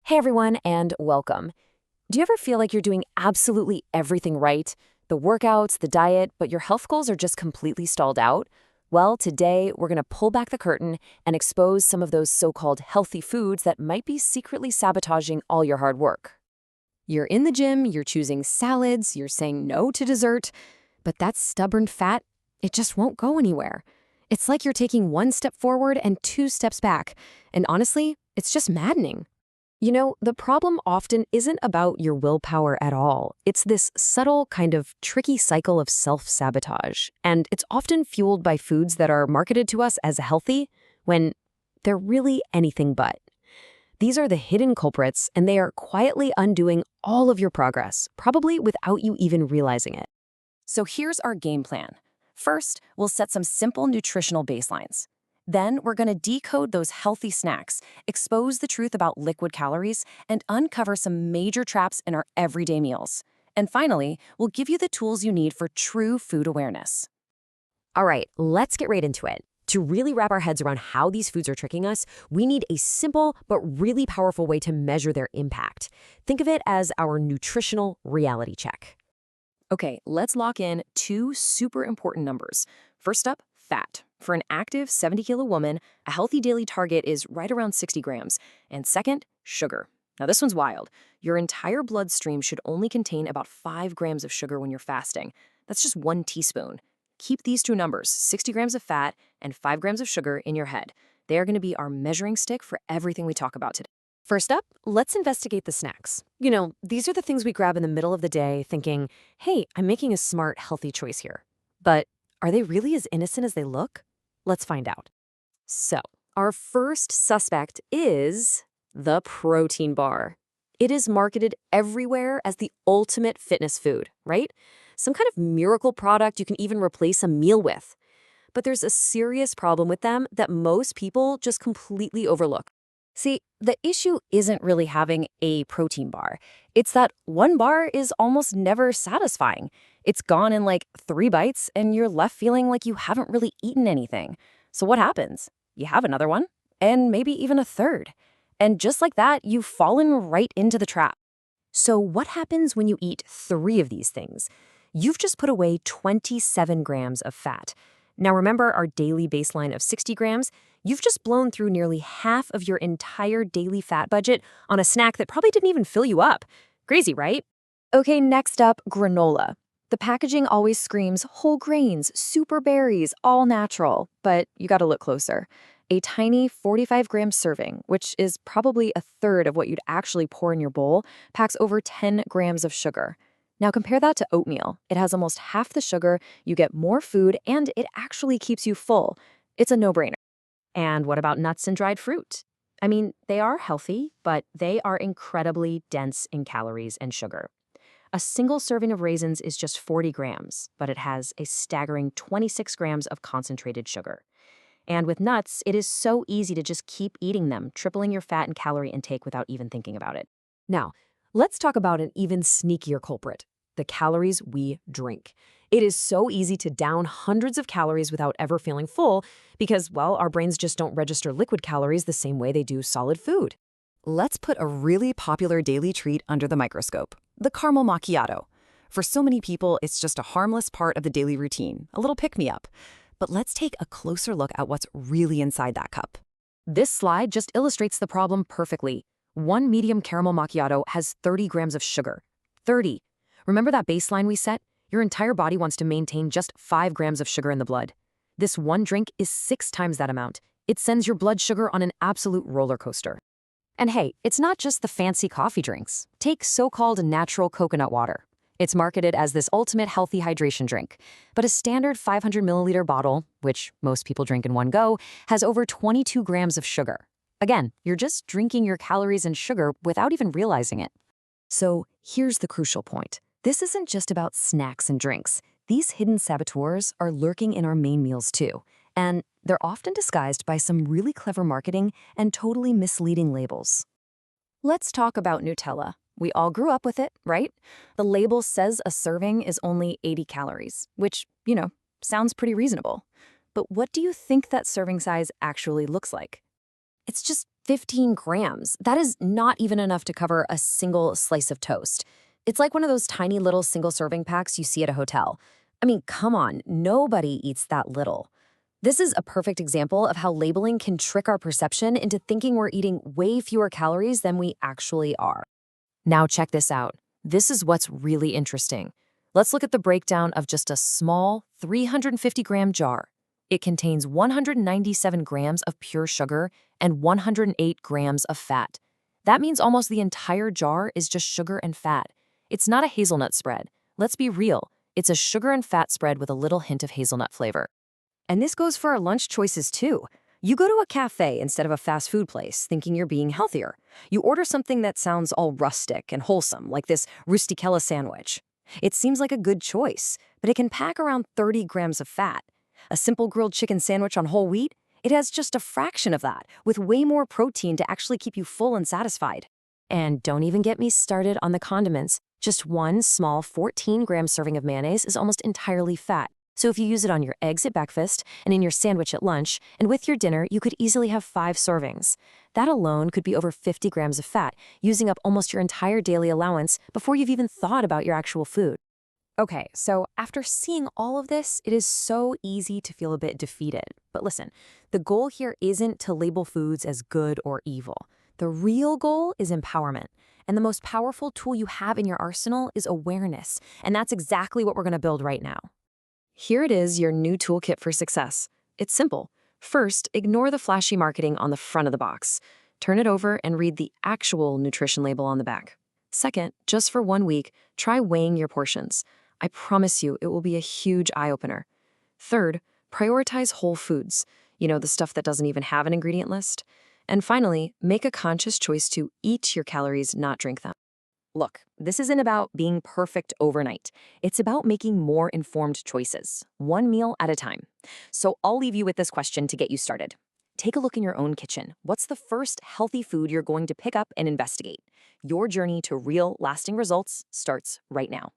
Hey everyone, and welcome. Do you ever feel like you're doing absolutely everything right? The workouts, the diet, but your health goals are just completely stalled out? Well, today we're going to pull back the curtain and expose some of those so-called healthy foods that might be secretly sabotaging all your hard work. You're in the gym, you're choosing salads, you're saying no to dessert, but that stubborn fat, it just won't go anywhere. It's like you're taking one step forward and two steps back, and honestly, it's just maddening. The problem often isn't about your willpower at all. It's this subtle, kind of tricky cycle of self-sabotage. And it's often fueled by foods that are marketed to us as healthy when they're really anything but. These are the hidden culprits, and they are quietly undoing all of your progress, probably without you even realizing it. So here's our game plan. First, we'll set some simple nutritional baselines. Then we're going to decode those healthy snacks, expose the truth about liquid calories, and uncover some major traps in our everyday meals. And finally, we'll give you the tools you need for true food awareness. All right, let's get right into it. To really wrap our heads around how these foods are tricking us, we need a simple but really powerful way to measure their impact. Think of it as our nutritional reality check. Okay, let's lock in two super important numbers. First up, fat. For an active 70-kilo woman, a healthy daily target is right around 60 grams. And second, sugar. Now this one's wild. Your entire bloodstream should only contain about 5 grams of sugar when you're fasting. That's just 1 teaspoon. Keep these two numbers, 60 grams of fat and 5 grams of sugar, in your head. They are going to be our measuring stick for everything we talk about today. First up, let's investigate the snacks. These are the things we grab in the middle of the day thinking, hey, I'm making a smart, healthy choice here. But are they really as innocent as they look? Let's find out. So, our first suspect is the protein bar. It is marketed everywhere as the ultimate fitness food, right? Some kind of miracle product you can even replace a meal with. But there's a serious problem with them that most people just completely overlook. See, the issue isn't really having a protein bar. It's that one bar is almost never satisfying. It's gone in like 3 bites, and you're left feeling like you haven't really eaten anything. So what happens? You have another one, and maybe even a third. And just like that, you've fallen right into the trap. So what happens when you eat 3 of these things? You've just put away 27 grams of fat. Now remember our daily baseline of 60 grams? You've just blown through nearly half of your entire daily fat budget on a snack that probably didn't even fill you up. Crazy, right? Okay, next up, granola. The packaging always screams whole grains, super berries, all natural, but you gotta look closer. A tiny 45-gram serving, which is probably a third of what you'd actually pour in your bowl, packs over 10 grams of sugar. Now compare that to oatmeal. It has almost half the sugar, you get more food, and it actually keeps you full. It's a no-brainer. And what about nuts and dried fruit? I mean, they are healthy, but they are incredibly dense in calories and sugar. A single serving of raisins is just 40 grams, but it has a staggering 26 grams of concentrated sugar. And with nuts, it is so easy to just keep eating them, tripling your fat and calorie intake without even thinking about it. Now, let's talk about an even sneakier culprit, the calories we drink. It is so easy to down hundreds of calories without ever feeling full because, well, our brains just don't register liquid calories the same way they do solid food. Let's put a really popular daily treat under the microscope, the caramel macchiato. For so many people, it's just a harmless part of the daily routine, a little pick-me-up. But let's take a closer look at what's really inside that cup. This slide just illustrates the problem perfectly. One medium caramel macchiato has 30 grams of sugar. 30. Remember that baseline we set? Your entire body wants to maintain just 5 grams of sugar in the blood. This one drink is 6 times that amount. It sends your blood sugar on an absolute roller coaster. And hey, it's not just the fancy coffee drinks. Take so-called natural coconut water. It's marketed as this ultimate healthy hydration drink. But a standard 500 milliliter bottle, which most people drink in one go, has over 22 grams of sugar. Again, you're just drinking your calories and sugar without even realizing it. So here's the crucial point. This isn't just about snacks and drinks. These hidden saboteurs are lurking in our main meals too. And they're often disguised by some really clever marketing and totally misleading labels. Let's talk about Nutella. We all grew up with it, right? The label says a serving is only 80 calories, which, sounds pretty reasonable. But what do you think that serving size actually looks like? It's just 15 grams. That is not even enough to cover a single slice of toast. It's like one of those tiny little single serving packs you see at a hotel. I mean, come on, nobody eats that little. This is a perfect example of how labeling can trick our perception into thinking we're eating way fewer calories than we actually are. Now check this out. This is what's really interesting. Let's look at the breakdown of just a small 350-gram jar. It contains 197 grams of pure sugar and 108 grams of fat. That means almost the entire jar is just sugar and fat. It's not a hazelnut spread. Let's be real. It's a sugar and fat spread with a little hint of hazelnut flavor. And this goes for our lunch choices too. You go to a cafe instead of a fast food place thinking you're being healthier. You order something that sounds all rustic and wholesome, like this rusticella sandwich. It seems like a good choice, but it can pack around 30 grams of fat. A simple grilled chicken sandwich on whole wheat, it has just a fraction of that, with way more protein to actually keep you full and satisfied. And don't even get me started on the condiments. Just one small 14-gram serving of mayonnaise is almost entirely fat. So if you use it on your eggs at breakfast and in your sandwich at lunch, and with your dinner, you could easily have 5 servings. That alone could be over 50 grams of fat, using up almost your entire daily allowance before you've even thought about your actual food. Okay, so after seeing all of this, it is so easy to feel a bit defeated. But listen, the goal here isn't to label foods as good or evil. The real goal is empowerment. And the most powerful tool you have in your arsenal is awareness. And that's exactly what we're going to build right now. Here it is, your new toolkit for success. It's simple. First, ignore the flashy marketing on the front of the box. Turn it over and read the actual nutrition label on the back. Second, just for 1 week, try weighing your portions. I promise you, it will be a huge eye-opener. Third, prioritize whole foods. The stuff that doesn't even have an ingredient list. And finally, make a conscious choice to eat your calories, not drink them. Look, this isn't about being perfect overnight. It's about making more informed choices, one meal at a time. So I'll leave you with this question to get you started. Take a look in your own kitchen. What's the first healthy food you're going to pick up and investigate? Your journey to real, lasting results starts right now.